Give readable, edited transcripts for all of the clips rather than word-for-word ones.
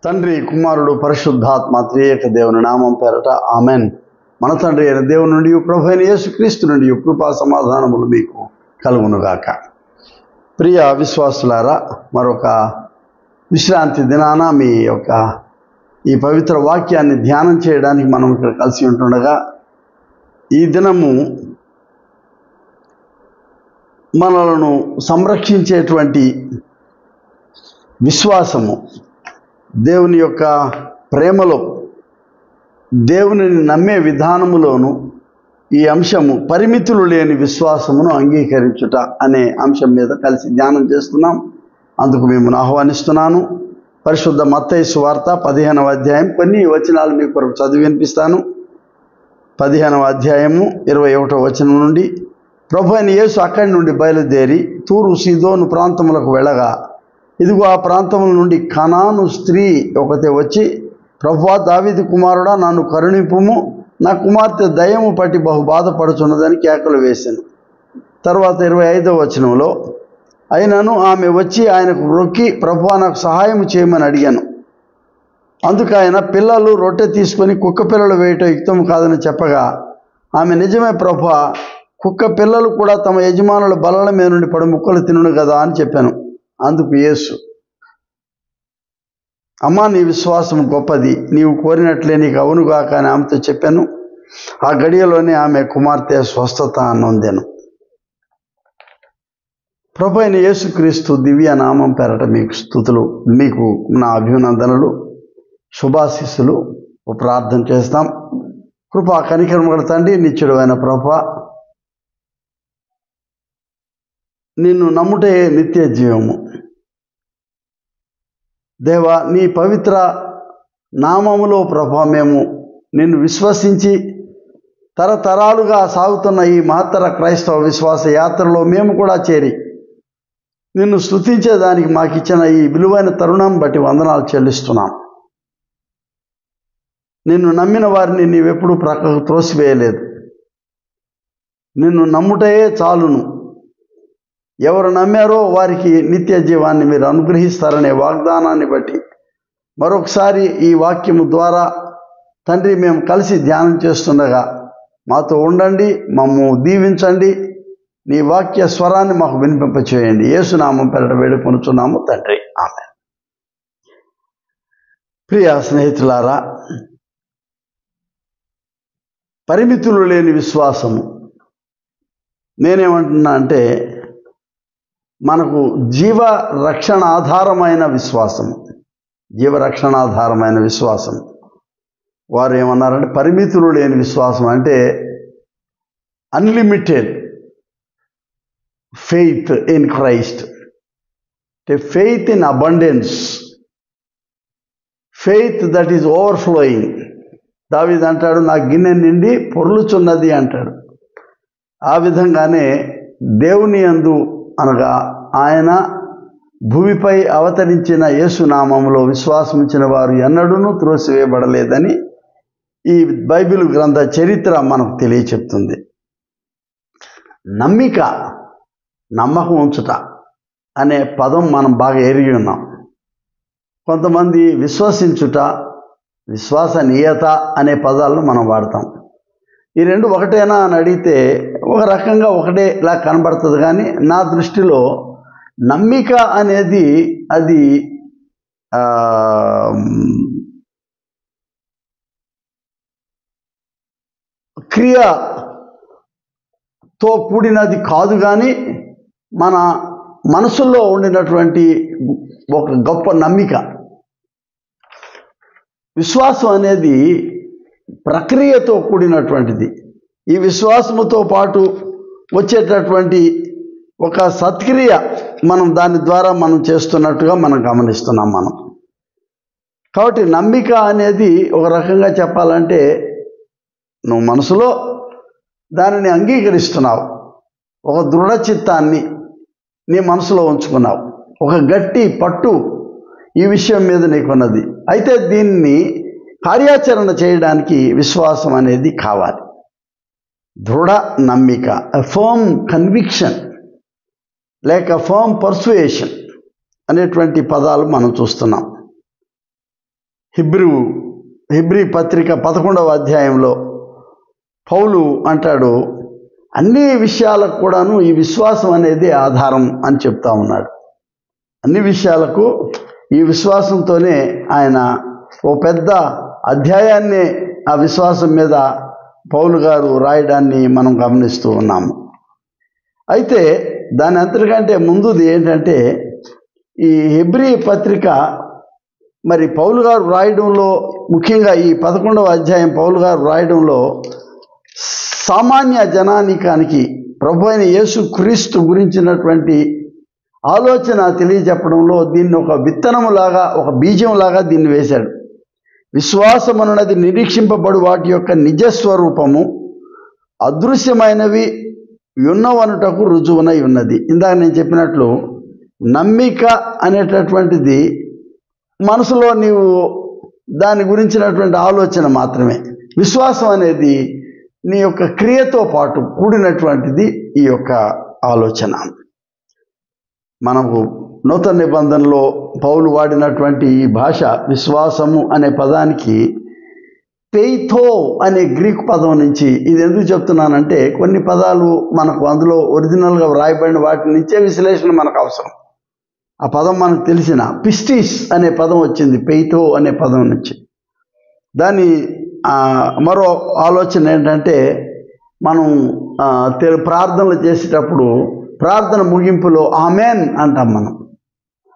తండ్రి కుమారుడు పరిశుద్ధాత్మ త్రియేక దేవుని నామం పేరట ఆమెన్. మన తండ్రి అయిన దేవుని నుండి ప్రభు అయిన యేసుక్రీస్తు నుండి కృపా సమాధానములు మీకు కలుగునుగాక. ప్రియ విశ్వాసులారా, మరొక విశ్రాంతి దినాన మీ యొక్క ఈ పవిత్ర వాక్యాన్ని ధ్యానం చేయడానికి మనం ఇక్కడ కలిసి ఉంటుండగా, ఈ దినము మనలను సంరక్షించేటువంటి విశ్వాసము, దేవుని యొక్క ప్రేమలో, దేవునిని నమ్మే విధానములోను ఈ అంశము పరిమితులు లేని విశ్వాసమును అంగీకరించుట అనే అంశం మీద కలిసి ధ్యానం చేస్తున్నాం. అందుకు మిమ్మల్ని ఆహ్వానిస్తున్నాను. పరిశుద్ధ మత్తయి సువార్త 15వ అధ్యాయం కొన్ని వచనాలు మీకు కొరకు చదివి వినిపిస్తాను. 15వ అధ్యాయము 21వ వచనం నుండి, ప్రభు అయిన యేసు అక్కడి నుండి బయలుదేరి తూరు సీదోను ప్రాంతములకు వెళ్ళగా, ఇదిగో ఆ ప్రాంతముల నుండి కనాను స్త్రీ ఒకతే వచ్చి, ప్రభువా, దావీదు కుమారుడా, నన్ను కరుణింపుము, నా కుమార్తె దయ్యము పట్టి బహు బాధపడుచున్నదని కేకలు వేశాను. తర్వాత 25వ వచనంలో, అయినను ఆమె వచ్చి ఆయనకు రొక్కి, ప్రభువా, నాకు సహాయం చేయమని అడిగాను. అందుకు ఆయన, పిల్లలు రొట్టె తీసుకొని కుక్క పిల్లలు వేయటం యుక్తం కాదని చెప్పగా, ఆమె, నిజమే ప్రభువా, కుక్క పిల్లలు కూడా తమ యజమానుల బల్లల మీద నుండి పడి ముక్కలు తినును కదా అని చెప్పాను. అందుకు యేసు, అమ్మా, నీ విశ్వాసం గొప్పది, నీవు కోరినట్లే నీకు అవునుగాక అని ఆమెతో చెప్పాను. ఆ గడియలోనే ఆమె కుమార్తె స్వస్థత నొందెను. ప్రభు అయిన యేసుక్రీస్తు దివ్య నామం పేరట మీకు స్తుతులు, మీకు నా అభినందనలు, శుభాశీస్సులు. ప్రార్థన చేస్తాం. కృపా కనికరం గల తండ్రి, నిత్యుడు అయిన ప్రభువా, నిన్ను నమ్ముటే నిత్య జీవము. దేవా, నీ పవిత్ర నామములో ప్రభువా, మేము నిన్ను విశ్వసించి తరతరాలుగా సాగుతున్న ఈ మహత్తర క్రైస్తవ విశ్వాస యాత్రలో మేము కూడా చేరి నిన్ను స్తుతించేదానికి మాకు ఇచ్చిన ఈ విలువైన తరుణం బట్టి వందనాలు చెల్లిస్తున్నాం. నిన్ను నమ్మిన వారిని నీవెప్పుడూ ప్రక్కకు త్రోసివేయలేదు. నిన్ను నమ్ముటయే చాలును. ఎవరు నమ్మారో వారికి నిత్య జీవాన్ని మీరు అనుగ్రహిస్తారనే వాగ్దానాన్ని బట్టి మరొకసారి ఈ వాక్యము ద్వారా తండ్రి మేము కలిసి ధ్యానం చేస్తుండగా మాతో ఉండండి, మమ్ము దీవించండి, నీ వాక్య స్వరాన్ని మాకు వినిపింపచేయండి. యేసునామం పేరట వేడుకొనుచున్నాము తండ్రి, ఆమేన్. ప్రియ స్నేహితులారా, పరిమితులు లేని విశ్వాసము, నేనేమంటున్నా అంటే మనకు జీవరక్షణాధారమైన విశ్వాసము, జీవరక్షణాధారమైన విశ్వాసం. వారు ఏమన్నారంటే పరిమితులు లేని విశ్వాసం అంటే అన్లిమిటెడ్ ఫెయిత్ ఇన్ క్రైస్ట్, అంటే faith in abundance, faith that is overflowing. దావీదు అంటాడు, నా గిన్నె నిండి పొర్లుచున్నది అంటాడు. ఆ విధంగానే దేవుని యందు అనగా ఆయన భూమిపై అవతరించిన యేసునామములో విశ్వాసం ఇచ్చిన వారు ఎన్నడూనూ త్రోసివేయబడలేదని ఈ బైబిల్ గ్రంథ చరిత్ర మనకు తెలియచెప్తుంది. నమ్మిక, నమ్మకం ఉంచుట అనే పదం మనం బాగా ఎరిగి ఉన్నాం. కొంతమంది విశ్వసించుట, విశ్వసనీయత అనే పదాలను మనం వాడతాం. ఈ రెండు ఒకటేనా అని అడిగితే ఒక రకంగా ఒకటేలా కనబడుతుంది. కానీ నా దృష్టిలో నమ్మిక అనేది అది క్రియతో కూడినది కాదు, కానీ మన మనసులో ఉండినటువంటి ఒక గొప్ప నమ్మిక. విశ్వాసం అనేది ప్రక్రియతో కూడినటువంటిది. ఈ విశ్వాసముతో పాటు వచ్చేటటువంటి ఒక సత్క్రియ మనం దాని ద్వారా మనం చేస్తున్నట్టుగా మనం గమనిస్తున్నాం మనం. కాబట్టి నమ్మిక అనేది ఒక రకంగా చెప్పాలంటే నువ్వు మనసులో దానిని అంగీకరిస్తున్నావు, ఒక దృఢ చిత్తాన్ని నీ మనసులో ఉంచుకున్నావు, ఒక గట్టి పట్టు ఈ విషయం మీద నీకున్నది. అయితే దీన్ని కార్యాచరణ చేయడానికి విశ్వాసం అనేది కావాలి. దృఢ నమ్మిక, ఫర్మ్ కన్విక్షన్ లేక ఫర్మ్ పర్సుయేషన్ అనేటువంటి పదాలు మనం చూస్తున్నాం. హెబ్రీ పత్రిక 11వ అధ్యాయంలో పౌలు అంటాడు, అన్ని విషయాలకు కూడాను ఈ విశ్వాసం అనేది ఆధారం అని చెప్తా ఉన్నాడు. అన్ని విషయాలకు ఈ విశ్వాసంతోనే ఆయన ఓ పెద్ద అధ్యాయాన్ని ఆ విశ్వాసం మీద పౌలు గారు రాయడాన్ని మనం గమనిస్తూ ఉన్నాము. అయితే దాని అంతటికంటే ముందుది ఏంటంటే, ఈ హెబ్రీ పత్రిక మరి పౌలు గారు రాయడంలో, ముఖ్యంగా ఈ 11వ అధ్యాయం పౌలు గారు రాయడంలో సామాన్య జనానికానికి ప్రభు అయిన యేసు క్రీస్తు గురించినటువంటి ఆలోచన తెలియజెప్పడంలో దీన్ని ఒక విత్తనములాగా, ఒక బీజంలాగా దీన్ని వేశాడు. విశ్వాసమనున్నది నిరీక్షింపబడు వాటి యొక్క నిజస్వరూపము, అదృశ్యమైనవి ఉన్నవనుటకు రుజువునై ఉన్నది. ఇందాక నేను చెప్పినట్లు నమ్మిక అనేటటువంటిది మనసులో నీవు దాని గురించినటువంటి ఆలోచన మాత్రమే. విశ్వాసం అనేది నీ యొక్క క్రియతో పాటు కూడినటువంటిది ఈ యొక్క ఆలోచన. మనకు నూతన నిబంధనలో పౌలు వాడినటువంటి ఈ భాష, విశ్వాసము అనే పదానికి పెయిథో అనే గ్రీకు పదం నుంచి, ఇది ఎందుకు చెప్తున్నానంటే కొన్ని పదాలు మనకు అందులో ఒరిజినల్గా వ్రాయబడిన వాటి నుంచే విశ్లేషణ మనకు అవసరం. ఆ పదం మనకు తెలిసిన పిస్టిస్ అనే పదం వచ్చింది పెయిథో అనే పదం నుంచి. దాని మరో ఆలోచన ఏంటంటే, మనం ప్రార్థనలు చేసేటప్పుడు ప్రార్థన ముగింపులో ఆమెన్ అంటాం. మనం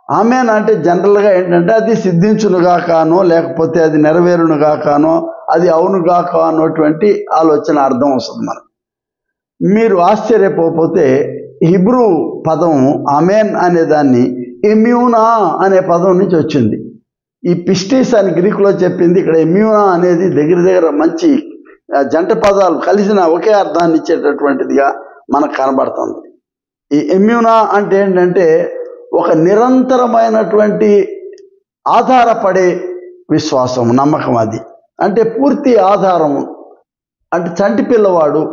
ఆమెన్ అంటే జనరల్గా ఏంటంటే అది సిద్ధించునుగాకానో, లేకపోతే అది నెరవేరునుగాకానో, అది అవునుగాక అన్నటువంటి ఆలోచన అర్థం వస్తుంది మనకు. మీరు ఆశ్చర్యపోతే హిబ్రూ పదం ఆమెన్ అనే దాన్ని ఎమ్యూనా అనే పదం నుంచి వచ్చింది. ఈ పిస్టిస్ అని గ్రీకులో చెప్పింది, ఇక్కడ ఎమ్యూనా అనేది దగ్గర మంచి జంట పదాలు కలిసిన ఒకే అర్థాన్ని ఇచ్చేటటువంటిదిగా మనకు కనబడుతుంది. ఈ ఎమ్యూనా అంటే ఏంటంటే ఒక నిరంతరమైనటువంటి ఆధారపడే విశ్వాసం, నమ్మకం. అది అంటే పూర్తి ఆధారం. అంటే చంటి పిల్లవాడు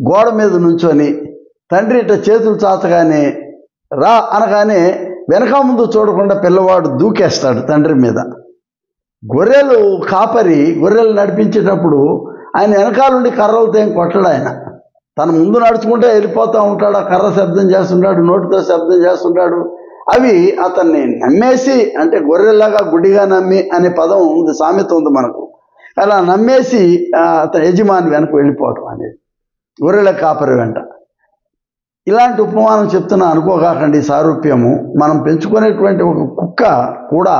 గోడ మీద నుంచొని తండ్రి ఇట్ట చేతులు చాచగానే రా అనగానే వెనక ముందు చూడకుండా పిల్లవాడు దూకేస్తాడు తండ్రి మీద. గొర్రెలు కాపరి గొర్రెలు నడిపించేటప్పుడు ఆయన వెనకాలండి కర్రలతో ఏం కొట్టడు. ఆయన తన ముందు నడుచుకుంటే వెళ్ళిపోతూ ఉంటాడు. ఆ కర్ర శబ్దం చేస్తుంటాడు, నోటితో శబ్దం చేస్తుంటాడు. అవి అతన్ని నమ్మేసి, అంటే గొర్రెలాగా గుడ్డిగా నమ్మి అనే పదం ఉంది, సామెత ఉంది మనకు. అలా నమ్మేసి అతని యజమాని వెనక్కి వెళ్ళిపోవటం అనేది గొర్రెల కాపరి వెంట. ఇలాంటి ఉపమానం చెప్తున్నా అనుకోకాకండి. సారూప్యము మనం పెంచుకునేటువంటి ఒక కుక్క కూడా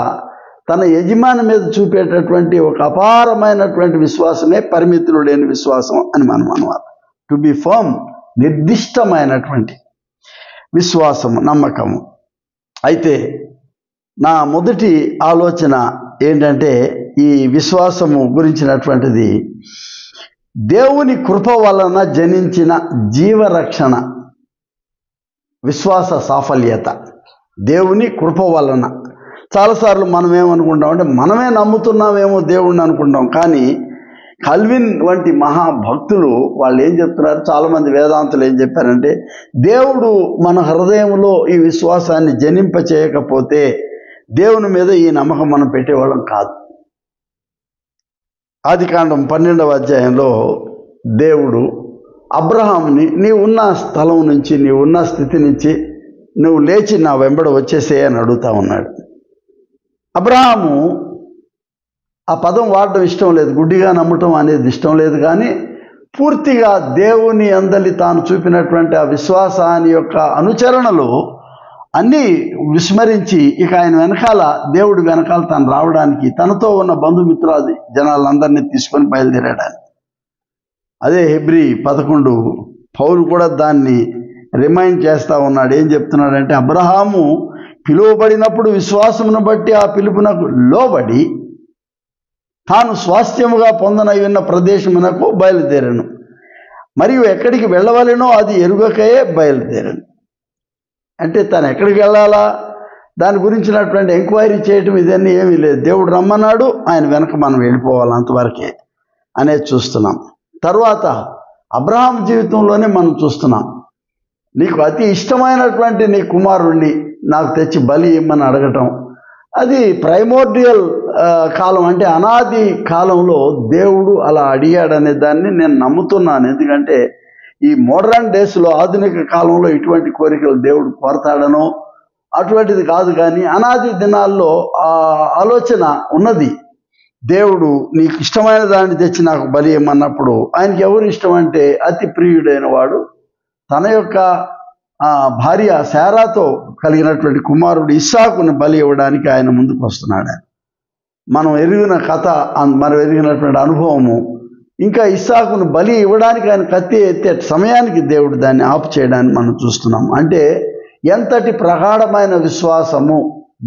తన యజమాని మీద చూపేటటువంటి ఒక అపారమైనటువంటి విశ్వాసమే పరిమితులు లేని విశ్వాసం అని మనం అన్నమాట. టు బి ఫర్మ్, నిర్దిష్టమైనటువంటి విశ్వాసము, నమ్మకము. అయితే నా మొదటి ఆలోచన ఏంటంటే, ఈ విశ్వాసము గురించినటువంటిది దేవుని కృప వలన జనించిన జీవరక్షణ, విశ్వాస సాఫల్యత. దేవుని కృప వలన. చాలాసార్లు మనం ఏమనుకుంటామంటే మనమే నమ్ముతున్నామేమో దేవుణ్ణి అనుకుంటాం. కానీ కల్విన్ వంటి మహాభక్తులు వాళ్ళు ఏం చెప్తున్నారు, చాలామంది వేదాంతులు ఏం చెప్పారంటే, దేవుడు మన హృదయంలో ఈ విశ్వాసాన్ని జనింప చేయకపోతే దేవుని మీద ఈ నమ్మకం మనం పెట్టేవాళ్ళం కాదు. ఆదికాండం 12వ అధ్యాయంలో దేవుడు అబ్రహాముని నీవు ఉన్న స్థలం నుంచి, నీవు ఉన్న స్థితి నుంచి నువ్వు లేచి నా వెంబడ వచ్చేసేయ్ అని అడుగుతా ఉన్నాడు. అబ్రహాము ఆ పదం వాడడం ఇష్టం లేదు, గుడ్డిగా నమ్మటం అనేది ఇష్టం లేదు. కానీ పూర్తిగా దేవుని అందలి తాను చూపినటువంటి ఆ విశ్వాసాన్ని యొక్క అనుచరణలు అన్నీ విస్మరించి ఇక ఆయన వెనకాల, దేవుడి వెనకాల తను రావడానికి తనతో ఉన్న బంధుమిత్రాది జనాలందరినీ తీసుకొని బయలుదేరాడు. అదే హెబ్రీ 11 పౌలు కూడా దాన్ని రిమైండ్ చేస్తూ ఉన్నాడు. ఏం చెప్తున్నాడంటే, అబ్రహాము పిలువబడినప్పుడు విశ్వాసమును బట్టి ఆ పిలుపునకు లోబడి తాను స్వాస్థ్యముగా పొందనై ఉన్న ప్రదేశమునకు బయలుదేరను, మరియు ఎక్కడికి వెళ్ళవలెనో అది ఎరుగకయే బయలుదేరను. అంటే తను ఎక్కడికి వెళ్ళాలా దాని గురించినటువంటి ఎంక్వైరీ చేయటం ఇదన్నీ ఏమీ లేదు. దేవుడు రమ్మన్నాడు, ఆయన వెనక మనం వెళ్ళిపోవాలి, అంతవరకే అనేది చూస్తున్నాం. తర్వాత అబ్రహాం జీవితంలోనే మనం చూస్తున్నాం. నీకు అతి ఇష్టమైనటువంటి నీ కుమారుణ్ణి నాకు తెచ్చి బలి ఇమ్మని అడగటం, అది ప్రైమోర్డియల్ కాలం, అంటే అనాది కాలంలో దేవుడు అలా అడిగాడనే దాన్ని నేను నమ్ముతున్నాను. ఎందుకంటే ఈ మోడర్న్ డేస్లో, ఆధునిక కాలంలో ఇటువంటి కోరికలు దేవుడు కోరతాడనో అటువంటిది కాదు, కానీ అనాది దినాల్లో ఆ ఆలోచన ఉన్నది. దేవుడు నీకు ఇష్టమైన దాన్ని తెచ్చి నాకు బలి ఇవ్వమన్నప్పుడు ఆయనకి ఎవరు ఇష్టం అంటే అతి ప్రియుడైన వాడు తన యొక్క భార్య శారాతో కలిగినటువంటి కుమారుడు ఇస్సాకుని బలి ఇవ్వడానికి ఆయన ముందుకు వస్తున్నాడు. మనం ఎరిగిన కథ, మనం ఎరిగినటువంటి అనుభవము. ఇంకా ఇస్సాకును బలి ఇవ్వడానికి ఆయన కత్తి ఎత్తే సమయానికి దేవుడు దాన్ని ఆపు చేయడాన్ని మనం చూస్తున్నాం. అంటే ఎంతటి ప్రగాఢమైన విశ్వాసము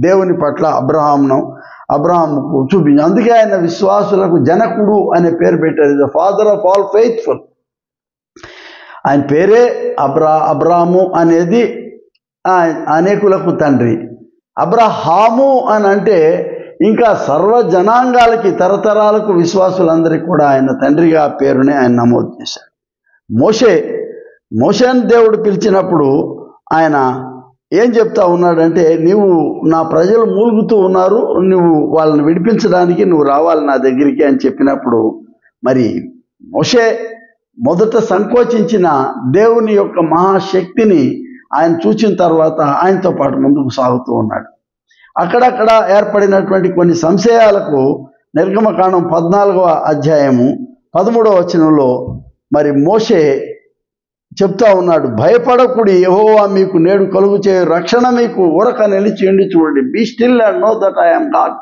దేవుని పట్ల అబ్రహాముకు చూపించి, అందుకే ఆయన విశ్వాసులకు జనకుడు అనే పేరు పెట్టారు. The father of all faithful. ఆయన పేరే అబ్రాము అనేది అనేకులకు తండ్రి. అబ్రహాము అని అంటే ఇంకా సర్వజనాంగాలకి, తరతరాలకు విశ్వాసులందరికీ కూడా ఆయన తండ్రిగా పేరుని ఆయన నమోదు చేశాడు. మోషేని దేవుడు పిలిచినప్పుడు ఆయన ఏం చెప్తా ఉన్నాడంటే, నీవు నా ప్రజలు మూలుగుతూ ఉన్నారు, నువ్వు వాళ్ళని విడిపించడానికి నువ్వు రావాలి నా దగ్గరికి అని చెప్పినప్పుడు, మరి మోషే మొదట సంకోచించిన దేవుని యొక్క మహాశక్తిని ఆయన చూసిన తర్వాత ఆయనతో పాటు ముందుకు సాగుతూ ఉన్నాడు. అక్కడక్కడ ఏర్పడినటువంటి కొన్ని సంశయాలకు నిర్గమకాండం 14వ అధ్యాయము 13వ వచనంలో మరి మోషే చెప్తా ఉన్నాడు, భయపడకుడి, యెహోవా మీకు నేడు కలుగు చేయు రక్షణ మీకు ఊరక నిలిచి చూడండి, be still and know that I am God.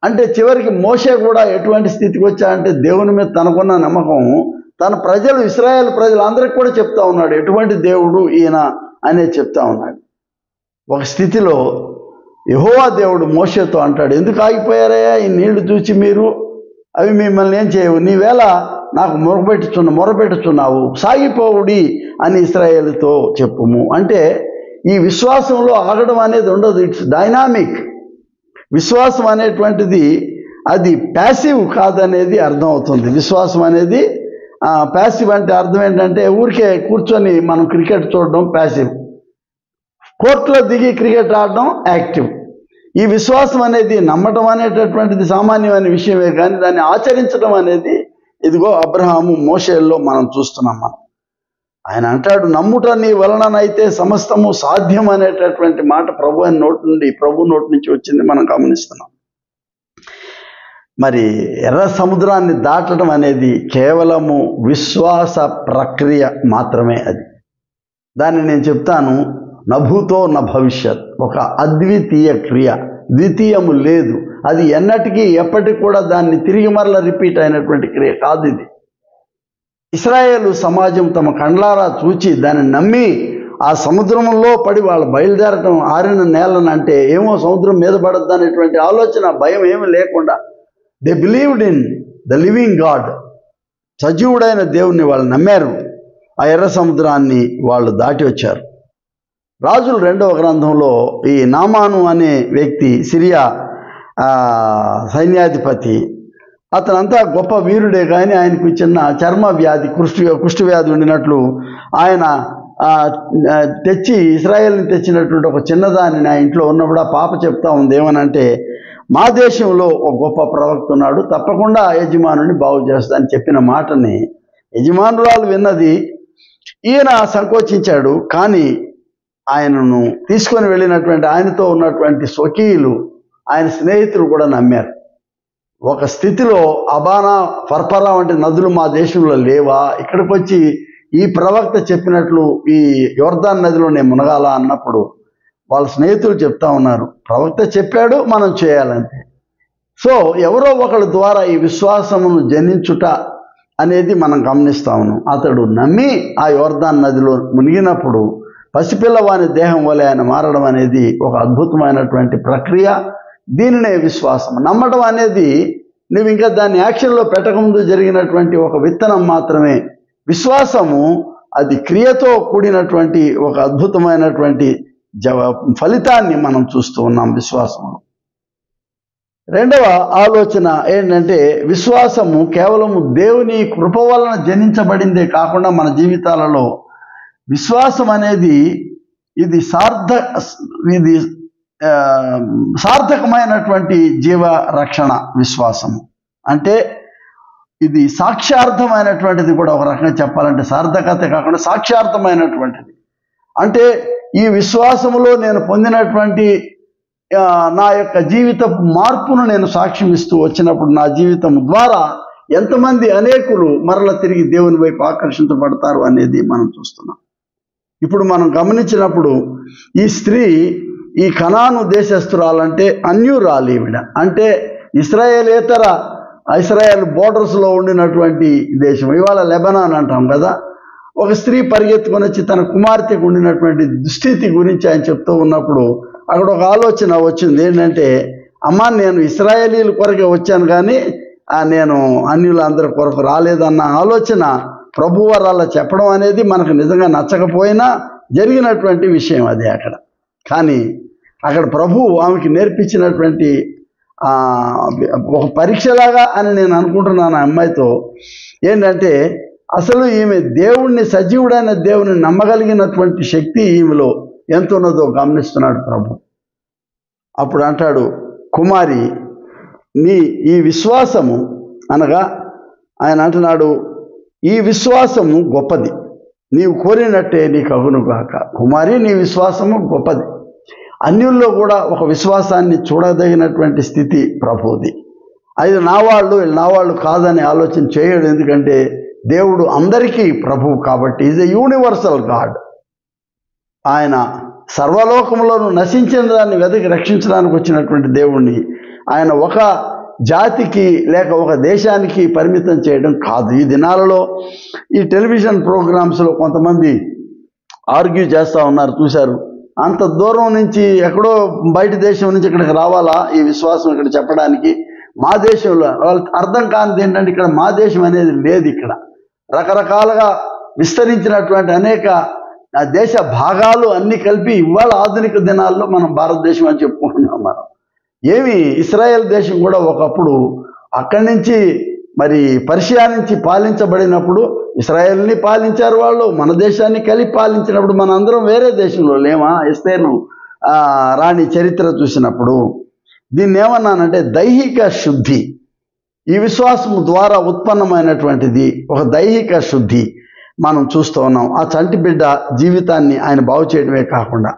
అంటే చివరికి మోషే కూడా ఎటువంటి స్థితికి వచ్చాడంటే దేవుని మీద తనకున్న నమ్మకం తన ప్రజలు, ఇశ్రాయేల్ ప్రజలందరికీ కూడా చెప్తా ఉన్నాడు, ఎటువంటి దేవుడు ఈయన అనేది చెప్తా ఉన్నాడు. ఒక స్థితిలో యెహోవా దేవుడు మోషేతో అంటాడు, ఎందుకు ఆగిపోయారయ్యా ఈ నీళ్లు చూసి మీరు, అవి మిమ్మల్ని ఏం చేయవు, నీవేళ నాకు మొరపెట్టుచున్నావు, సాగిపోవుడి అని ఇశ్రాయేలుతో చెప్పుము. అంటే ఈ విశ్వాసంలో ఆగడం అనేది ఉండదు, ఇట్స్ డైనామిక్. విశ్వాసం అనేటువంటిది అది ప్యాసివ్ కాదనేది అర్థం అవుతుంది. విశ్వాసం అనేది ప్యాసివ్ అంటే అర్థం ఏంటంటే ఊరికే కూర్చొని మనం క్రికెట్ చూడడం ప్యాసివ్, కోర్టులో దిగి క్రికెట్ ఆడడం యాక్టివ్. ఈ విశ్వాసం అనేది నమ్మటం అనేటటువంటిది సామాన్యమైన విషయమే, కానీ దాన్ని ఆచరించడం అనేది ఇదిగో అబ్రహాము మోషేల్లో మనం చూస్తున్నాం. ఆయన అంటాడు, నమ్ముట నీ వలననైతే సమస్తము సాధ్యం అనేటటువంటి మాట ప్రభు నోటి నుంచి వచ్చింది మనం గమనిస్తున్నాం. మరి ఎర్ర సముద్రాన్ని దాటడం అనేది కేవలము విశ్వాస ప్రక్రియ మాత్రమే. దాన్ని నేను చెప్తాను, నభూతో న భవిష్యత్, ఒక అద్వితీయ క్రియ, ద్వితీయము లేదు. అది ఎన్నటికీ ఎప్పటికి కూడా దాన్ని తిరిగి మరల రిపీట్ అయినటువంటి క్రియ కాదు ఇది. ఇశ్రాయేలు సమాజం తమ కండ్లారా చూచి దాన్ని నమ్మి ఆ సముద్రంలో పడి వాళ్ళు బయలుదేరటం, ఆరిన నేలను అంటే ఏమో సముద్రం మీద పడద్దు అనేటువంటి ఆలోచన, భయం ఏమి లేకుండా they believed in the living God, సజీవుడైన దేవుణ్ణి వాళ్ళు నమ్మారు. ఆ ఎర్ర సముద్రాన్ని వాళ్ళు దాటి వచ్చారు. రాజుల 2వ గ్రంథంలో ఈ నామాను అనే వ్యక్తి సిరియా సైన్యాధిపతి, అతనంతా గొప్ప వీరుడే, కానీ ఆయనకు చిన్న చర్మ వ్యాధి, కుష్టి వ్యాధి ఉండినట్లు ఆయన తెచ్చి ఇశ్రాయేల్ని తెచ్చినటువంటి ఒక చిన్నదాన్ని నా ఇంట్లో ఉన్నప్పుడు ఆ పాప చెప్తా ఉంది, ఏమనంటే మా దేశంలో ఒక గొప్ప ప్రవక్త ఉన్నాడు, తప్పకుండా యజమానుని బాగు చేస్తా అని చెప్పిన మాటని యజమానురాలు విన్నది. ఈయన సంకోచించాడు, కానీ ఆయనను తీసుకొని వెళ్ళినటువంటి ఆయనతో ఉన్నటువంటి స్వకీయులు, ఆయన స్నేహితులు కూడా నమ్మారు. ఒక స్థితిలో అబానా, ఫర్పరా వంటి నదులు మా దేశంలో లేవా, ఇక్కడికి వచ్చి ఈ ప్రవక్త చెప్పినట్లు ఈ యోర్దాన్ నదిలో నేను మునగాల అన్నప్పుడు వాళ్ళ స్నేహితులు చెప్తా ఉన్నారు, ప్రవక్త చెప్పాడు, మనం చేయాలంతే. సో ఎవరో ఒకళ్ళ ద్వారా ఈ విశ్వాసమును జనించుట అనేది మనం గమనిస్తా ఉన్నాం. అతడు నమ్మి ఆ యోర్దాన్ నదిలో మునిగినప్పుడు పసిపిల్లవాని దేహం వలె ఆయన మారడం అనేది ఒక అద్భుతమైనటువంటి ప్రక్రియ. దీనినే విశ్వాసం. నమ్మడం అనేది నువ్వు ఇంకా దాన్ని యాక్షన్లో పెట్టకముందు జరిగినటువంటి ఒక విత్తనం మాత్రమే. విశ్వాసము అది క్రియతో కూడినటువంటి ఒక అద్భుతమైనటువంటి ఫలితాన్ని మనం చూస్తూ ఉన్నాం విశ్వాసంలో. 2వ ఆలోచన ఏంటంటే, విశ్వాసము కేవలము దేవుని కృప వలన జనించబడిందే కాకుండా మన జీవితాలలో విశ్వాసం అనేది ఇది సార్థకమైనటువంటి జీవ రక్షణ విశ్వాసము. అంటే ఇది సాక్ష్యార్థమైనటువంటిది కూడా, ఒక రకంగా చెప్పాలంటే సార్థకత కాకుండా సాక్ష్యార్థమైనటువంటిది. అంటే ఈ విశ్వాసములో నేను పొందినటువంటి నా యొక్క జీవిత మార్పును నేను సాక్ష్యం ఇస్తూ వచ్చినప్పుడు నా జీవితం ద్వారా ఎంతమంది అనేకులు మరల తిరిగి దేవుని వైపు ఆకర్షించబడతారు అనేది మనం చూస్తున్నాం. ఇప్పుడు మనం గమనించినప్పుడు ఈ స్త్రీ ఈ కనాను దేశస్తురాలంటే అన్యురాలు ఈవిడ. అంటే ఇస్రాయేల్ బోర్డర్స్లో ఉండినటువంటి దేశం. ఇవాళ లెబనాన్ అంటాం కదా. ఒక స్త్రీ పరిగెత్తుకొని వచ్చి తన కుమార్తెకు ఉండినటువంటి దుస్థితి గురించి ఆయన చెప్తూ ఉన్నప్పుడు అక్కడ ఒక ఆలోచన వచ్చింది. ఏంటంటే, అమ్మ నేను ఇశ్రాయేలీల కొరకే వచ్చాను కానీ నేను అన్యులందరి కొరకు రాలేదన్న ఆలోచన ప్రభువారు అలా చెప్పడం అనేది మనకు నిజంగా నచ్చకపోయినా జరిగినటువంటి విషయం అది అక్కడ. కానీ అక్కడ ప్రభువు ఆమెకి నేర్పించినటువంటి ఒక పరీక్షలాగా అని నేను అనుకుంటున్నాను ఆ అమ్మాయితో. ఏంటంటే, అసలు ఈమె దేవుణ్ణి, సజీవుడైన దేవుని నమ్మగలిగినటువంటి శక్తి ఈమెలో ఎంత ఉన్నదో గమనిస్తున్నాడు ప్రభు. అప్పుడు అంటాడు, కుమారి నీ ఈ విశ్వాసము, అనగా ఆయన అంటున్నాడు, ఈ విశ్వాసము గొప్పది, నీవు కోరినట్టే నీకు అగునుగాక. కుమారి నీ విశ్వాసము గొప్పది. అన్యుల్లో కూడా ఒక విశ్వాసాన్ని చూడదగినటువంటి స్థితి ప్రభువుది. అది నా వాళ్ళు కాదని ఆలోచన చేయడు. ఎందుకంటే దేవుడు అందరికీ ప్రభువు కాబట్టి. Is a universal God. ఆయన సర్వలోకములను నశించిన దాన్ని వెతికి రక్షించడానికి వచ్చినటువంటి దేవుణ్ణి ఆయన ఒక జాతికి లేక ఒక దేశానికి పరిమితం చేయడం కాదు. ఈ దినాలలో ఈ టెలివిజన్ ప్రోగ్రామ్స్లో కొంతమంది ఆర్గ్యూ చేస్తూ ఉన్నారు, చూశారు. అంత దూరం నుంచి ఎక్కడో బయట దేశం నుంచి ఇక్కడికి రావాలా ఈ విశ్వాసం ఇక్కడ చెప్పడానికి? మా దేశంలో వాళ్ళకి అర్థం కానిది ఏంటంటే, ఇక్కడ మా దేశం అనేది లేదు. ఇక్కడ రకరకాలుగా విస్తరించినటువంటి అనేక దేశ భాగాలు అన్నీ కలిపి ఇవాళ ఆధునిక దినాల్లో మనం భారతదేశం అని చెప్పుకుంటున్నాం. మనం ఏమి ఇశ్రాయేల్ దేశం కూడా ఒకప్పుడు అక్కడి నుంచి మరి పర్షియా నుంచి పాలించబడినప్పుడు ఇశ్రాయేల్ని పాలించారు వాళ్ళు. మన దేశాన్ని కలిపి పాలించినప్పుడు మన అందరం వేరే దేశంలో లేమా? ఎస్తేరు రాణి చరిత్ర చూసినప్పుడు దీన్ని ఏమన్నానంటే దైహిక శుద్ధి. ఈ విశ్వాసం ద్వారా ఉత్పన్నమైనటువంటిది ఒక దైహిక శుద్ధి మనం చూస్తూ ఉన్నాం. ఆ చంటి బిడ్డ జీవితాన్ని ఆయన బాగు చేయడమే కాకుండా,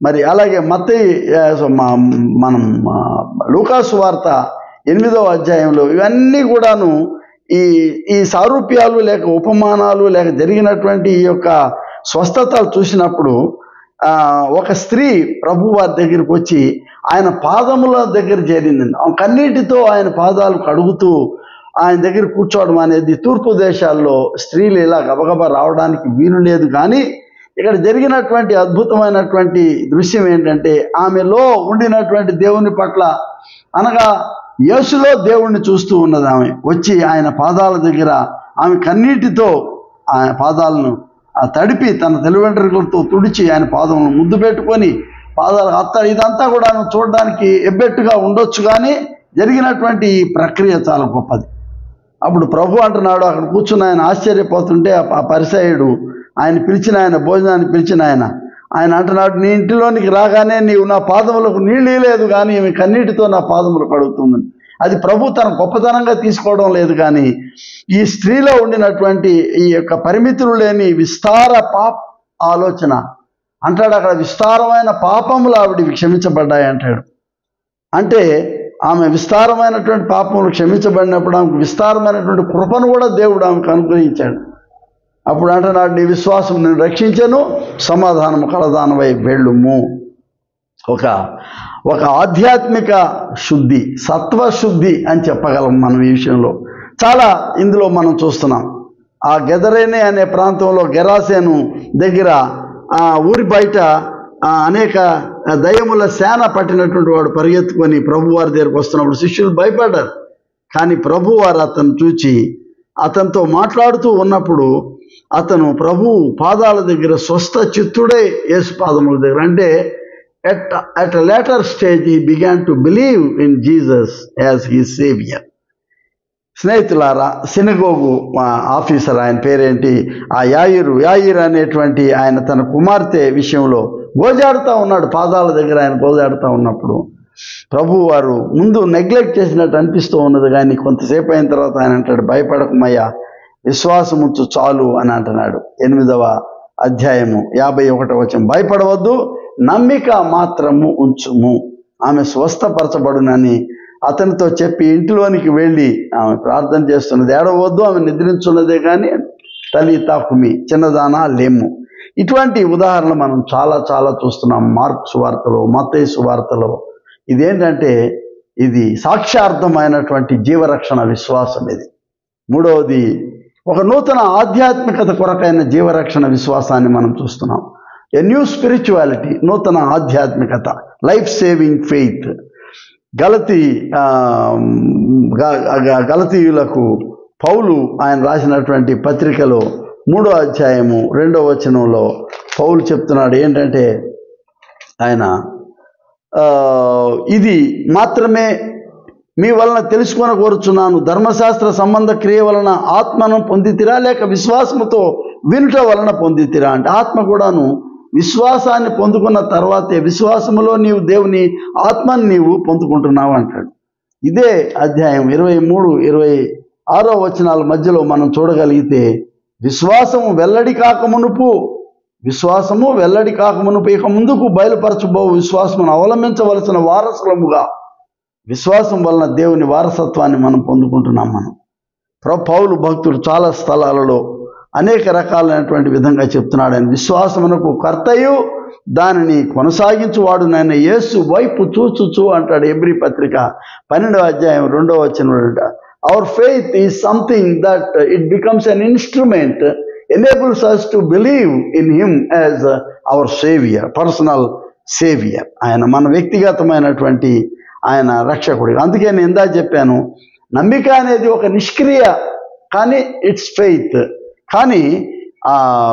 మరి అలాగే మత్తయి మనం లూకాసు వార్త 8వ అధ్యాయంలో ఇవన్నీ కూడాను ఈ సారూప్యాలు లేక ఉపమానాలు లేక జరిగినటువంటి ఈ యొక్క స్వస్థతలు చూసినప్పుడు ఒక స్త్రీ ప్రభు వారి దగ్గరికి వచ్చి ఆయన పాదముల దగ్గర చేరింది. కన్నీటితో ఆయన పాదాలు కడుగుతూ ఆయన దగ్గర కూర్చోవడం అనేది తూర్పు దేశాల్లో స్త్రీలు ఇలా గబగబా రావడానికి వీలు లేదు. కానీ ఇక్కడ జరిగినటువంటి అద్భుతమైనటువంటి దృశ్యం ఏంటంటే, ఆమెలో ఉండినటువంటి దేవుని పట్ల, అనగా యేసులో దేవుణ్ణి చూస్తూ ఉన్నది. ఆమె వచ్చి ఆయన పాదాల దగ్గర ఆమె కన్నీటితో ఆయన పాదాలను తడిపి తన తెలివెంట్రుకలతో తుడిచి ఆయన పాదములను ముద్దు పెట్టుకొని పాదాలు ఇదంతా కూడా చూడడానికి ఎబ్బెట్టుగా ఉండొచ్చు, కానీ జరిగినటువంటి ఈ ప్రక్రియ చాలా గొప్పది. అప్పుడు ప్రభు అంటున్నాడు, అక్కడ కూర్చుని ఆయన ఆశ్చర్యపోతుంటే ఆ పరిసయ్యుడు ఆయన పిలిచిన ఆయన భోజనాన్ని పిలిచిన ఆయన అంటున్నాడు, నీ ఇంటిలోనికి రాగానే నీవు నా పాదములకు నీళ్ళు లేదు, కానీ ఈమె కన్నీటితో నా పాదములు కడుగుతుందని. అది ప్రభు తన గొప్పతనంగా తీసుకోవడం లేదు, కానీ ఈ స్త్రీలో ఉండినటువంటి ఈ యొక్క పరిమితులు లేని విస్తార ఆలోచన అంటాడు. అక్కడ విస్తారమైన పాపములు ఆవిడ క్షమించబడ్డాయి అంటాడు. అంటే ఆమె విస్తారమైనటువంటి పాపములు క్షమించబడినప్పుడు ఆమెకు విస్తారమైనటువంటి కృపను కూడా దేవుడు ఆమెకు అనుగ్రహించాడు. అప్పుడు అంటున్నాడు, నీ విశ్వాసం నేను రక్షించను, సమాధానము కలదానవై వెళ్ళుము. ఒక ఆధ్యాత్మిక శుద్ధి, సత్వశుద్ధి అని చెప్పగలం మనం ఈ విషయంలో. చాలా ఇందులో మనం చూస్తున్నాం. ఆ గెదరేనే అనే ప్రాంతంలో గెరాసేను దగ్గర ఊరి బయట అనేక దయ్యముల సేన పట్టినటువంటి వాడు పరిగెత్తుకొని ప్రభువారి దగ్గరకు వస్తున్నప్పుడు శిష్యులు భయపడ్డారు. కానీ ప్రభువారు అతను చూచి అతనితో మాట్లాడుతూ ఉన్నప్పుడు అతను ప్రభు పాదాల దగ్గర స్వస్థ చిత్తుడే యేసు పాదముల దగ్గర. అంటే at a later stage he began to believe in Jesus as his savior. స్నేహితులారా, సినగోగు ఆఫీసర్, ఆయన పేరేంటి, ఆ యాయిరు అనేటువంటి ఆయన తన కుమార్తె విషయంలో గోజాడుతూ ఉన్నాడు, పాదాల దగ్గర ఆయన గోజాడుతూ ఉన్నప్పుడు ప్రభు వారు ముందు నెగ్లెక్ట్ చేసినట్టు అనిపిస్తూ ఉన్నది. కానీ కొంతసేపు అయిన తర్వాత ఆయన అంటాడు, భయపడకమయ్యా, విశ్వాసం ఉంచు చాలు అని అంటున్నాడు. 8వ అధ్యాయము 51వ వచనం, భయపడవద్దు, నమ్మిక మాత్రము ఉంచుము, ఆమె స్వస్థపరచబడునని అతనితో చెప్పి ఇంటిలోనికి వెళ్ళి ఆమె ప్రార్థన చేస్తున్నది. ఏడవద్దు, ఆమె నిద్రించున్నదే కానీ తల్లి తాకుమి, చిన్నదానా లేము. ఇటువంటి ఉదాహరణలు మనం చాలా చాలా చూస్తున్నాం మార్కు సువార్తలో, మత్తయి సువార్తలో. ఇదేంటంటే ఇది సాక్ష్యార్థమైనటువంటి జీవరక్షణ విశ్వాసం. ఇది 3వది, ఒక నూతన ఆధ్యాత్మికత కొరకైన జీవరక్షణ విశ్వాసాన్ని మనం చూస్తున్నాం. ఎ న్యూ స్పిరిచువాలిటీ, నూతన ఆధ్యాత్మికత, లైఫ్ సేవింగ్ ఫెయిత్. గలతీయులకు పౌలు ఆయన రాసినటువంటి పత్రికలో 3వ అధ్యాయము 2వ వచనంలో పౌలు చెప్తున్నాడు ఏంటంటే, ఆయన ఇది మాత్రమే మీ వలన తెలుసుకొని కోరుచున్నాను, ధర్మశాస్త్ర సంబంధ క్రియ వలన ఆత్మను పొందితిరా లేక విశ్వాసముతో వినుట వలన పొందితిరా అంటే, ఆత్మ కూడాను విశ్వాసాన్ని పొందుకున్న తర్వాతే, విశ్వాసములో నీవు దేవుని ఆత్మని నీవు పొందుకుంటున్నావు అంటాడు. ఇదే అధ్యాయం 23, 26వ వచనాల మధ్యలో మనం చూడగలిగితే, విశ్వాసము వెల్లడి కాకమునుపు ఇక ముందుకు బయలుపరచబో విశ్వాసమును అవలంబించవలసిన వారసులముగా, విశ్వాసం వలన దేవుని వారసత్వాన్ని మనం పొందుకుంటున్నాం. పౌలు భక్తుడు చాలా స్థలాలలో అనేక రకాలైనటువంటి విధంగా చెప్తున్నాడు. ఆయన విశ్వాసమునకు కర్తయు దానిని కొనసాగించువాడునైన యేసు వైపు చూచుచు అంటాడు. హెబ్రీ పత్రిక 12వ అధ్యాయం 2వ వచనంలో, our faith is something that it becomes an instrument enables us to believe in him as our savior, personal savior. ఆయన మన వ్యక్తిగతమైనటువంటి ఆయన రక్షకుడు. అందుకే నేను ఇందా చెప్పాను, నమ్మిక అనేది ఒక నిష్క్రియ కానీ ఇట్స్ ఫెయిత్. కానీ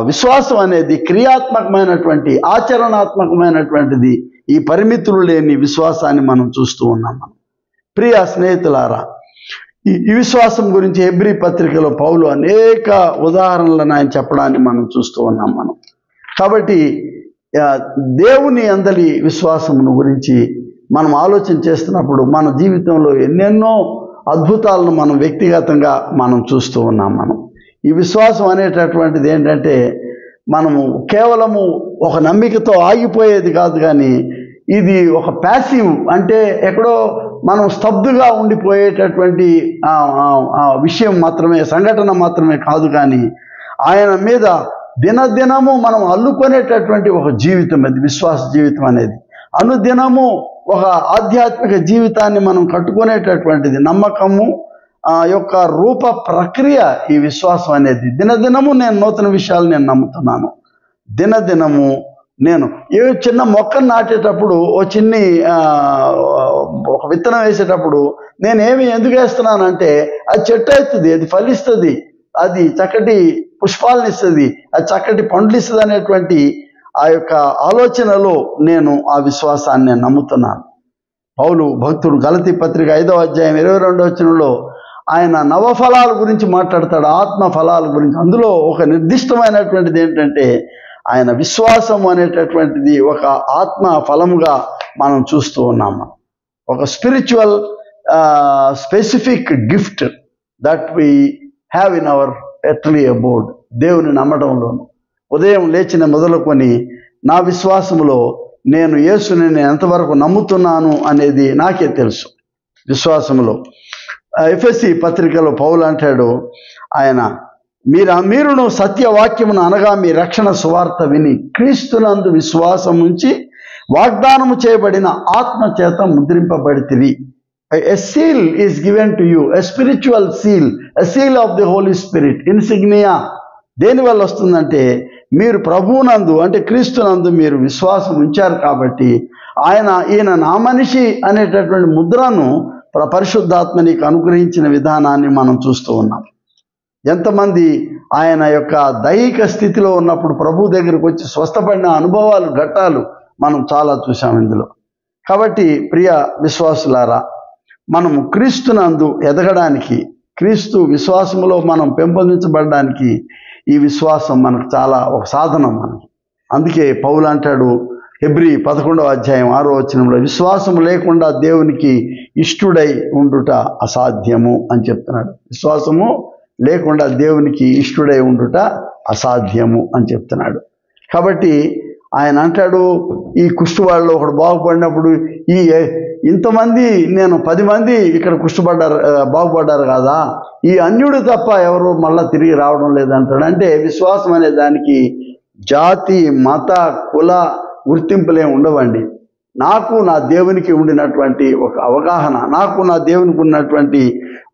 విశ్వాసం అనేది క్రియాత్మకమైనటువంటి, ఆచరణాత్మకమైనటువంటిది. ఈ పరిమితులు లేని విశ్వాసాన్ని మనం చూస్తూ ఉన్నాం. ప్రియ స్నేహితులారా, ఈ విశ్వాసం గురించి హెబ్రీ పత్రికలో పౌలు అనేక ఉదాహరణలను ఆయన చెప్పడాన్ని మనం చూస్తూ ఉన్నాం. కాబట్టి దేవుని అందలి విశ్వాసమును గురించి మనం ఆలోచన చేస్తున్నప్పుడు మన జీవితంలో ఎన్నెన్నో అద్భుతాలను మనం వ్యక్తిగతంగా మనం చూస్తూ ఉన్నాం. ఈ విశ్వాసం అనేటటువంటిది ఏంటంటే, మనము కేవలము ఒక నమ్మికతో ఆగిపోయేది కాదు, కానీ ఇది ఒక ప్యాసివ్, అంటే ఎక్కడో మనం స్తబ్దుగా ఉండిపోయేటటువంటి విషయం మాత్రమే, సంఘటన మాత్రమే కాదు, కానీ ఆయన మీద దినదినము మనం అల్లుకునేటటువంటి ఒక జీవితం అది విశ్వాస జీవితం అనేది. అనుదినము ఒక ఆధ్యాత్మిక జీవితాన్ని మనం కట్టుకునేటటువంటిది, నమ్మకము యొక్క రూప ప్రక్రియ ఈ విశ్వాసం అనేది. దినదినము నేను నూతన విషయాలు నేను నమ్ముతున్నాను. దినదినము నేను ఏ చిన్న మొక్కను నాటేటప్పుడు, ఒక విత్తనం వేసేటప్పుడు నేను ఎందుకు వేస్తున్నానంటే, అది చెట్టు అవుతుంది, అది ఫలిస్తుంది, అది చక్కటి పుష్పాలను ఇస్తుంది, అది చక్కటి పండ్లు ఇస్తుంది అనేటువంటి ఆ యొక్క ఆలోచనలో నేను ఆ విశ్వాసాన్ని నేను నమ్ముతున్నాను. పౌలు భక్తుడు గలతీ పత్రిక 5వ అధ్యాయం 22వ వచనంలో ఆయన నవఫలాల గురించి మాట్లాడతాడు, ఆత్మ ఫలాల గురించి. అందులో ఒక నిర్దిష్టమైనటువంటిది ఏంటంటే, ఆయన విశ్వాసం అనేటటువంటిది ఒక ఆత్మ ఫలముగా మనం చూస్తూ ఉన్నాము. ఒక spiritual specific gift that we have in our earthly అబోర్డ్. దేవుని నమ్మడంలోను ఉదయం లేచిన మొదలుకొని నా విశ్వాసములో నేను యేసుని నేను ఎంతవరకు నమ్ముతున్నాను అనేది నాకే తెలుసు. విశ్వాసములో ఎఫెసీ పత్రికలో పౌలు అంటాడు, ఆయన మీరును సత్యవాక్యమును అనగా మీ రక్షణ సువార్త విని క్రీస్తునందు విశ్వాసం ఉంచి వాగ్దానము చేయబడిన ఆత్మ చేత ముద్రింపబడితిరి. A seal is given to you, a spiritual seal, a seal of the Holy Spirit, insignia. దేనివల్ల వస్తుందంటే, మీరు ప్రభువునందు అంటే క్రీస్తునందు మీరు విశ్వాసం ఉంచారు కాబట్టి ఈయన నా మనిషి అనేటటువంటి ముద్రను పరిశుద్ధాత్మ నీకు అనుగ్రహించిన విధానాన్ని మనం చూస్తూ ఉన్నాం. ఎంతమంది ఆయన యొక్క దైహిక స్థితిలో ఉన్నప్పుడు ప్రభు దగ్గరకు వచ్చి స్వస్థపడిన అనుభవాలు, ఘట్టాలు మనం చాలా చూసాం ఇందులో. కాబట్టి ప్రియ విశ్వాసులారా, మనము క్రీస్తునందు ఎదగడానికి, క్రీస్తు విశ్వాసములో మనం పెంపొందించబడడానికి ఈ విశ్వాసం మనకు చాలా ఒక సాధనం మనకి. అందుకే పౌలు అంటాడు, హెబ్రీ 11:6 విశ్వాసం లేకుండా దేవునికి ఇష్టుడై ఉండుట అసాధ్యము అని చెప్తున్నాడు. విశ్వాసము లేకుండా దేవునికి ఇష్టుడై ఉండుట అసాధ్యము అని చెప్తున్నాడు. కాబట్టి ఆయన అంటాడు, ఈ కుష్టు వాళ్ళు ఒకడు బాగుపడినప్పుడు ఇంతమంది నేను 10 మంది ఇక్కడ బాగుపడ్డారు కదా, ఈ అన్యుడు తప్ప ఎవరు మళ్ళా తిరిగి రావడం లేదంటాడు. అంటే విశ్వాసం అనే దానికి జాతి, మత, కుల గుర్తింపులే ఉండవండి. నాకు నా దేవునికి ఉండినటువంటి ఒక అవగాహన, నాకు నా దేవునికి ఉన్నటువంటి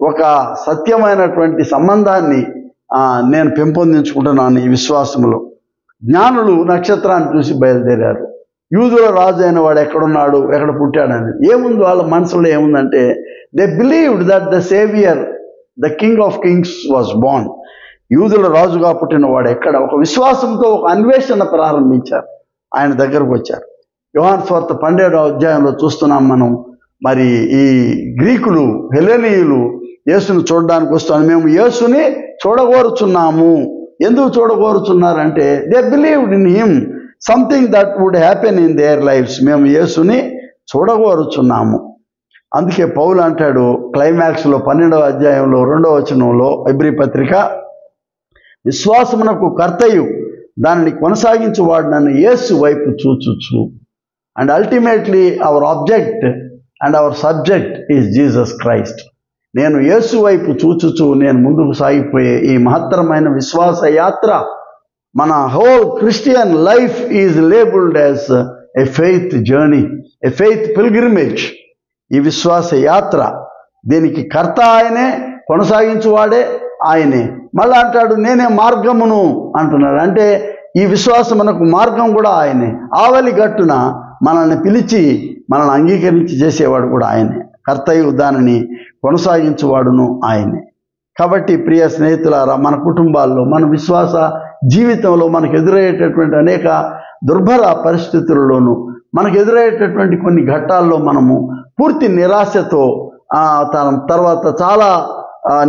ఒక సత్యమైనటువంటి సంబంధాన్ని నేను పెంపొందించుకుంటున్నాను ఈ విశ్వాసంలో. జ్ఞానులు నక్షత్రాన్ని చూసి బయలుదేరారు. యూదుల రాజు అయిన వాడు ఎక్కడున్నాడు, ఎక్కడ పుట్టాడని ఏముంది వాళ్ళ మనసులో ఏముందంటే, they believed that the saviour, the king of Kings was Born. యూదుల రాజుగా పుట్టిన వాడు ఎక్కడ, ఒక విశ్వాసంతో ఒక అన్వేషణ ప్రారంభించారు. ఆయన దగ్గరకు వచ్చారు. యోహాను సువార్త 12వ చూస్తున్నాం మనం. మరి ఈ గ్రీకులు, హెలెనీయులు యేసును చూడడానికి వస్తాను, మేము యేసుని చూడగోరుచున్నాము. ఎందుకు చూడగోరుచున్నారంటే they believed in him something that would happen in their lives. మేము యేసుని చూడగోరుచున్నాము. అందుకే పౌలు అంటాడు క్లైమాక్స్లో 12వ హెబ్రీ పత్రిక, విశ్వాసమునకు కర్తయు దానిని కొనసాగించువాడు నన్ను యేసు వైపు చూచుచు. And ultimately our object and our subject is Jesus Christ. నేను యేసు వైపు చూచుచు నేను ముందుకు సాగిపోయే ఈ మహత్తరమైన విశ్వాస యాత్ర, మన whole Christian life is labelled as a faith journey, a faith pilgrimage. ఈ విశ్వాస యాత్ర, దీనికి కర్త ఆయనే, కొనసాగించువాడే ఆయనే. మళ్ళీ అంటాడు నేనే మార్గమును అంటున్నాడు. అంటే ఈ విశ్వాసమునకు మార్గం కూడా ఆయనే. ఆవలి గట్టున మనల్ని పిలిచి మనల్ని అంగీకరించి చేసేవాడు కూడా ఆయనే. కర్తయు దానిని కొనసాగించువాడును ఆయనే. కాబట్టి ప్రియ స్నేహితులారా, మన కుటుంబాల్లో, మన విశ్వాస జీవితంలో మనకు ఎదురయ్యేటటువంటి అనేక దుర్భర పరిస్థితుల్లోనూ, మనకు ఎదురయ్యేటటువంటి కొన్ని ఘట్టాల్లో మనము పూర్తి నిరాశతో, తర్వాత చాలా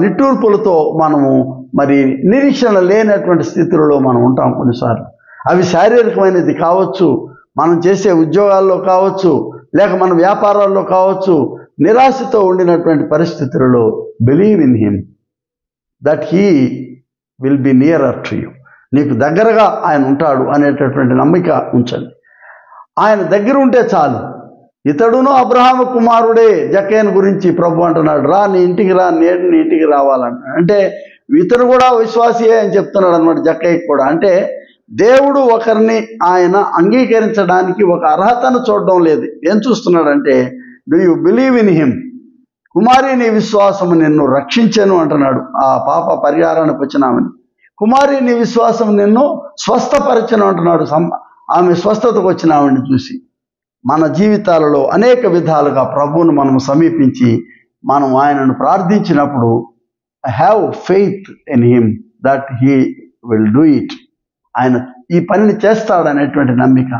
నిట్టూర్పులతో మనము మరి నిరీక్షణ లేనటువంటి స్థితులలో మనం ఉంటాం కొన్నిసార్లు. అవి శారీరకమైనది కావచ్చు, మనం చేసే ఉద్యోగాల్లో కావచ్చు, లేక మన వ్యాపారాల్లో కావచ్చు. నిరాశతో ఉండినటువంటి పరిస్థితులలో believe in him that he will be nearer to you. నీకు దగ్గరగా ఆయన ఉంటాడు అనేటటువంటి నమ్మిక ఉంచండి. ఆయన దగ్గర ఉంటే చాలు. ఇతడును అబ్రహాము కుమారుడే. జక్కయ్యను గురించి ప్రభు అంటున్నాడు, రా నీ ఇంటికి రా, నేడు నీ ఇంటికి రావాలంటున్నాడు. అంటే ఇతను కూడా విశ్వాసియే అని చెప్తున్నాడు అనమాట జక్కయ్యకి కూడా. అంటే దేవుడు ఒకరిని ఆయన అంగీకరించడానికి ఒక అర్హతను చూడడం లేదు. ఏం చూస్తున్నాడంటే, do you believe in him? కుమారి నీ విశ్వాసము నిన్ను రక్షించెను అంటున్నాడు. ఆ పాప పరిహారానికి వచ్చినామని. కుమారి నీ విశ్వాసం నిన్ను స్వస్థపరచను అంటున్నాడు. ఆమె స్వస్థతకు వచ్చిన ఆవిడని చూసి మన జీవితాలలో అనేక విధాలుగా ప్రభువును మనం సమీపించి మనం ఆయనను ప్రార్థించినప్పుడు have faith in him that he will do it. ఆయన ఈ పనిని చేస్తాడనేటువంటి నమ్మిక,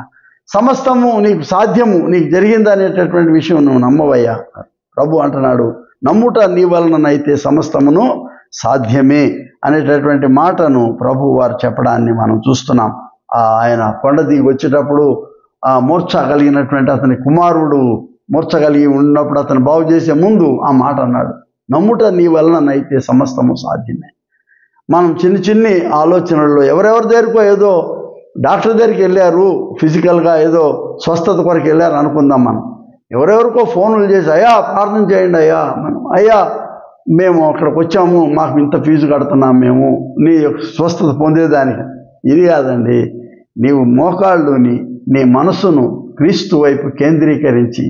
సమస్తము నీకు సాధ్యము, నీకు జరిగిందనేటటువంటి విషయం నువ్వు నమ్మవయ్యా. ప్రభు అంటున్నాడు, నమ్ముట నీ వలననైతే సమస్తమును సాధ్యమే అనేటటువంటి మాటను ప్రభు వారు చెప్పడాన్ని మనం చూస్తున్నాం. ఆయన కొండ దిగి వచ్చేటప్పుడు మూర్ఛ కలిగినటువంటి అతని కుమారుడు మూర్ఛ కలిగి ఉన్నప్పుడు అతను బాగు చేసే ముందు ఆ మాట అన్నాడు, నమ్ముట నీ వలననైతే సమస్తము సాధ్యమే. మనం చిన్ని ఆలోచనల్లో ఎవరెవరి దగ్గరకో ఏదో డాక్టర్ దగ్గరికి వెళ్ళారు, ఫిజికల్గా ఏదో స్వస్థత కొరకు వెళ్ళారు అనుకుందాం. మనం ఎవరెవరికో ఫోన్లు చేసి అయ్యా ప్రార్థన చేయండి అయ్యా, అయ్యా మేము అక్కడికి వచ్చాము, మాకు ఇంత ఫీజు కడుతున్నాం మేము నీ స్వస్థత పొందేదానికి. ఇది కాదండి, నీవు మోకాళ్ళుని నీ మనసును క్రీస్తు వైపు కేంద్రీకరించి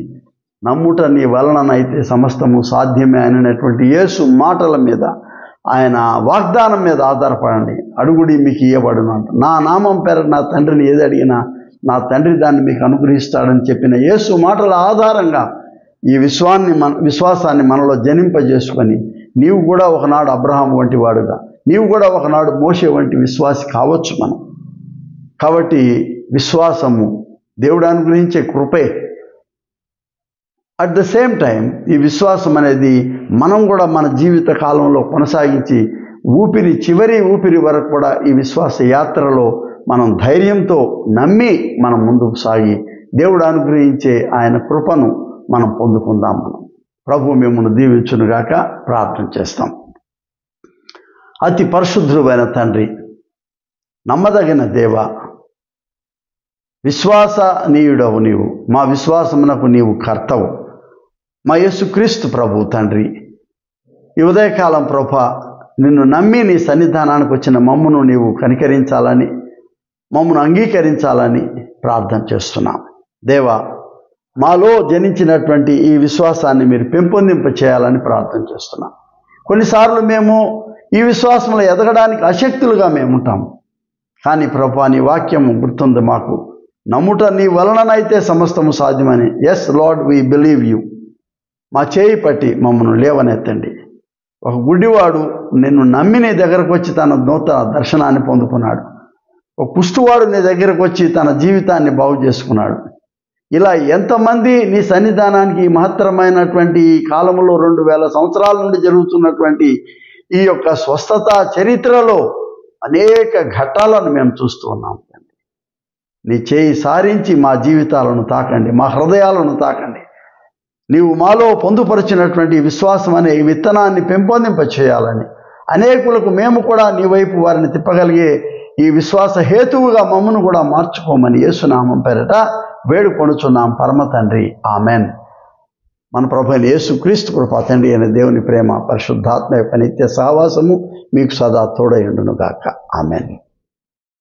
నమ్ముట నీ వలననైతే సమస్తము సాధ్యమే అనేటువంటి యేసు మాటల మీద, ఆయన వాగ్దానం మీద ఆధారపడండి. అడుగుడి మీకు ఇయ్యబడును అంట. నా నామం పేర నా తండ్రిని ఏది అడిగినా నా తండ్రి దాన్ని మీకు అనుగ్రహిస్తాడని చెప్పిన యేసు మాటల ఆధారంగా ఈ విశ్వాసాన్ని మనలో జనింపజేసుకొని నీవు కూడా ఒకనాడు అబ్రహాం వంటి వాడుగా, నీవు కూడా ఒకనాడు మోషే వంటి విశ్వాసి కావచ్చు మనం. కాబట్టి విశ్వాసము దేవుడు అనుగ్రహించే కృపే. అట్ ద సేమ్ టైం ఈ విశ్వాసం అనేది మనం కూడా మన జీవిత కాలంలో కొనసాగించి చివరి ఊపిరి వరకు కూడా ఈ విశ్వాస యాత్రలో మనం ధైర్యంతో నమ్మి మనం ముందుకు సాగి దేవుడు అనుగ్రహించే ఆయన కృపను మనం పొందుకుందాం. ప్రభు మిమ్మల్ని దీవించునుగాక. ప్రార్థన చేస్తాం. అతి పరిశుద్ధుడైన తండ్రి, నమ్మదగిన దేవ, విశ్వాసనీయుడవు నీవు, మా విశ్వాసమునకు నీవు కర్తవు, మా యేసుక్రీస్తు ప్రభు తండ్రి. ఈ ఉదయకాలం ప్రభా, నిన్ను నమ్మి నీ సన్నిధానానికి వచ్చిన మమ్మును నీవు కనికరించాలని, మమ్మను అంగీకరించాలని ప్రార్థన చేస్తున్నాం. దేవా, మాలో జనించినటువంటి ఈ విశ్వాసాన్ని మీరు పెంపొందింప చేయాలని ప్రార్థన చేస్తున్నాం. కొన్నిసార్లు మేము ఈ విశ్వాసంలో ఎదగడానికి అశక్తులుగా మేము ఉంటాము. కానీ ప్రభా, నీ వాక్యము గుర్తుంది మాకు, నమ్ముట నీ వలననైతే సమస్తము సాధ్యమని. Yes lord, we believe you. మా చేయి పట్టి మమ్మల్ని లేవనెత్తండి. ఒక గుడ్డివాడు నిన్ను నమ్మి నీ దగ్గరకు వచ్చి తన నూతన దర్శనాన్ని పొందుకున్నాడు. ఒక కుష్ఠువాడు నీ దగ్గరకు వచ్చి తన జీవితాన్ని బాగు చేసుకున్నాడు. ఇలా ఎంతమంది నీ సన్నిధానానికి మహత్తరమైనటువంటి ఈ కాలంలో 2000 సంవత్సరాల నుండి జరుగుతున్నటువంటి ఈ యొక్క స్వస్థత చరిత్రలో అనేక ఘట్టాలను మేము చూస్తూ ఉన్నాం. నీ చేయి సారించి మా జీవితాలను తాకండి, మా హృదయాలను తాకండి. నీవు మాలో పొందుపరిచినటువంటి విశ్వాసం అనే ఈ విత్తనాన్ని పెంపొందింప చేయాలని, అనేకులకు మేము కూడా నీ వైపు వారిని తిప్పగలిగే ఈ విశ్వాస హేతువుగా మమ్మను కూడా మార్చుకోమని యేసునామం పేరట వేడుకొనుచున్నాం పరమ తండ్రి. ఆమెన్. మన ప్రభు అయిన యేసుక్రీస్తు కృప, తండ్రి అయిన దేవుని ప్రేమ, పరిశుద్ధాత్మ యొక్క నిత్య సహవాసము మీకు సదా తోడై ఉండును గాక. ఆమెన్.